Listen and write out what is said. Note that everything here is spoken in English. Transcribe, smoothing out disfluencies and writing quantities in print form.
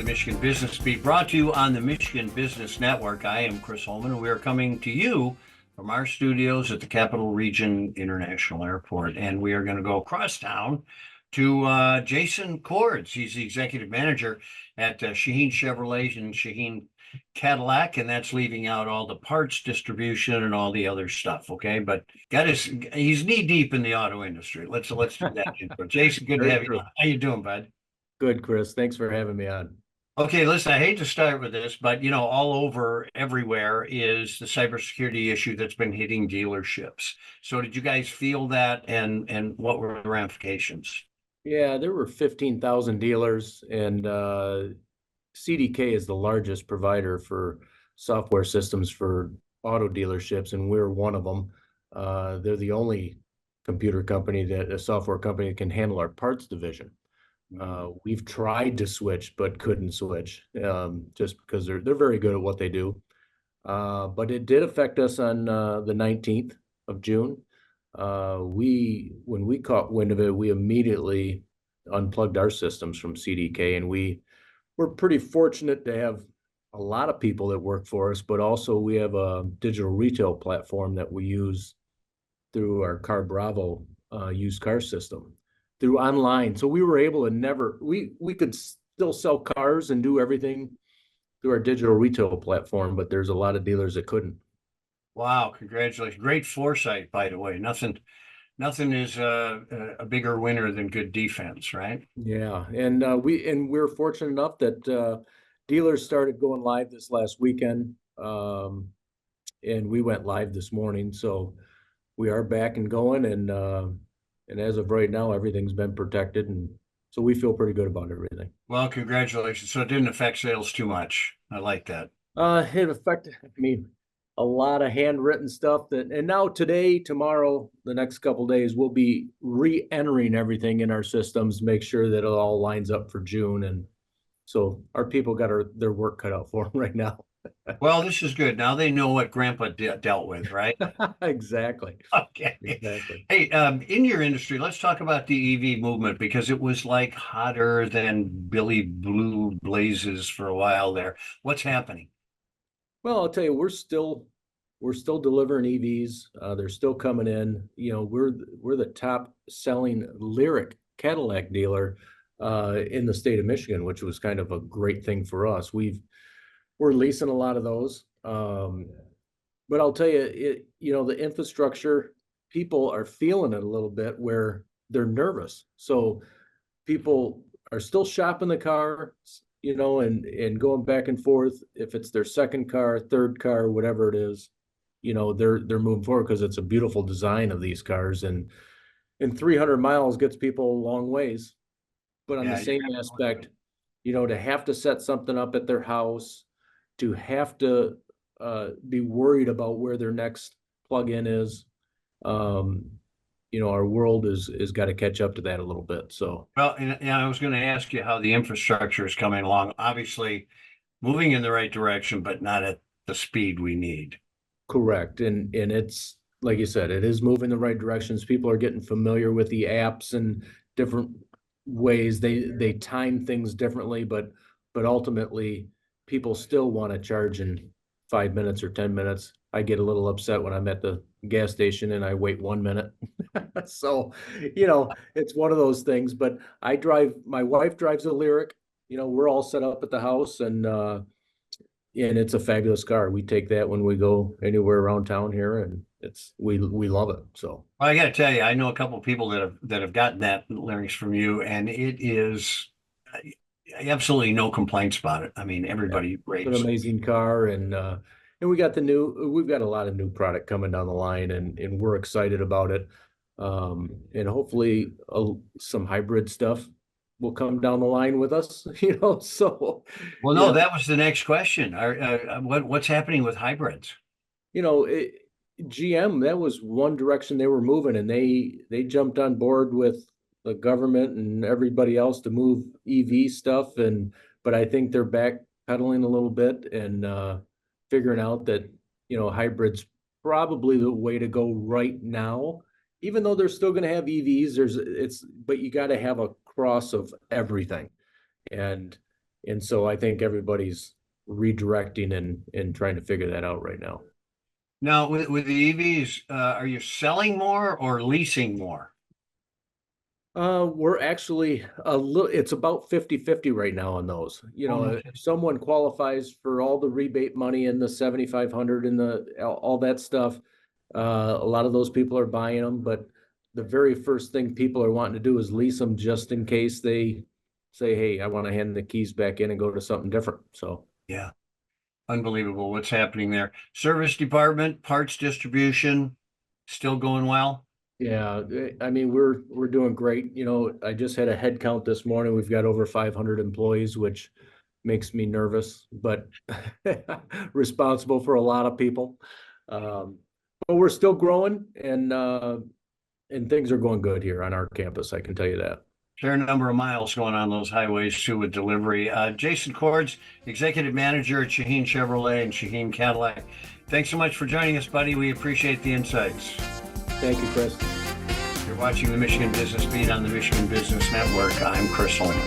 Michigan Business Beat, brought to you on the Michigan Business Network. I am Chris Holman, and we are coming to you from our studios at the Capital Region International Airport. And we are going to go across town to Jason Cords. He's the executive manager at Shaheen Chevrolet and Shaheen Cadillac, and that's leaving out all the parts distribution and all the other stuff. Okay, but he's knee deep in the auto industry. Let's do that intro. Jason, good to have you on. How you doing, bud? Good, Chris. Thanks for having me on. Okay, listen, I hate to start with this, but all over everywhere is the cybersecurity issue that's been hitting dealerships. So did you guys feel that, and what were the ramifications? Yeah, there were 15,000 dealers, and CDK is the largest provider for software systems for auto dealerships, and we're one of them. They're the only a software company that can handle our parts division. We've tried to switch, but couldn't switch, just because they're very good at what they do. But it did affect us on the 19th of June. When we caught wind of it, we immediately unplugged our systems from CDK, and we're pretty fortunate to have a lot of people that work for us, but also we have a digital retail platform that we use through our Car Bravo used car system through online. So we were able to we could still sell cars and do everything through our digital retail platform, but there's a lot of dealers that couldn't. Wow, congratulations. Great foresight, by the way. Nothing is a bigger winner than good defense, right? Yeah, and we're fortunate enough that dealers started going live this last weekend, and we went live this morning. So we are back and going, and as of right now, everything's been protected, and so we feel pretty good about everything. Well, congratulations. So it didn't affect sales too much. I like that. It affected, a lot of handwritten stuff and now today, tomorrow, the next couple of days, we'll be re-entering everything in our systems, make sure that it all lines up for June. And so our people got their work cut out for them right now. Well, this is good. Now they know what Grandpa dealt with, right? Exactly. Okay. Exactly. Hey, in your industry, let's talk about the EV movement, because it was like hotter than Billy Blue Blazes for a while there. What's happening? Well, I'll tell you, we're still delivering EVs. They're still coming in. We're the top selling Lyric Cadillac dealer in the state of Michigan, which was kind of a great thing for us. We're leasing a lot of those. But I'll tell you, the infrastructure, people are feeling it a little bit where they're nervous. So people are still shopping the car, and going back and forth. If it's their second car, third car, whatever it is, they're moving forward because it's a beautiful design of these cars, and 300 miles gets people a long ways. But on the same aspect, to have to set something up at their house, to have to be worried about where their next plug-in is, our world is got to catch up to that a little bit. So, well, and I was going to ask you how the infrastructure is coming along. Obviously, moving in the right direction, but not at the speed we need. Correct, and it's like you said, it is moving the right directions. People are getting familiar with the apps and different ways they time things differently, but ultimately, people still want to charge in 5 minutes or 10 minutes. I get a little upset when I'm at the gas station and I wait 1 minute. So, it's one of those things, but my wife drives a Lyric. We're all set up at the house, and it's a fabulous car. We take that when we go anywhere around town here, and we love it. So, well, I got to tell you, I know a couple of people that have gotten that Lyrics from you, and it is absolutely no complaints about it. I mean, everybody raves. It's an amazing car, and we've got a lot of new product coming down the line, and we're excited about it. And hopefully some hybrid stuff will come down the line with us, so. Well, no, that was the next question. What's happening with hybrids? GM, that was one direction they were moving, and they jumped on board with the government and everybody else to move EV stuff. But I think they're backpedaling a little bit and figuring out that, hybrids probably the way to go right now, even though they're still going to have EVs. But you got to have a cross of everything. And And so I think everybody's redirecting and trying to figure that out right now. Now, with the EVs, are you selling more or leasing more? We're actually it's about 50-50 right now on those. You know, Oh, if someone qualifies for all the rebate money and the 7,500 and all that stuff, a lot of those people are buying them, but the very first thing people are wanting to do is lease them just in case they say, hey, I want to hand the keys back in and go to something different. So yeah, unbelievable what's happening there. Service department, parts distribution, still going well? yeah, I mean, we're doing great. You know, I just had a head count this morning. We've got over 500 employees, which makes me nervous, but responsible for a lot of people. But we're still growing and things are going good here on our campus, I can tell you that. Fair number of miles going on those highways too with delivery. Jason Cords, Executive Manager at Shaheen Chevrolet and Shaheen Cadillac. Thanks so much for joining us, buddy. We appreciate the insights. Thank you, Chris. You're watching the Michigan Business Beat on the Michigan Business Network. I'm Chris Holman.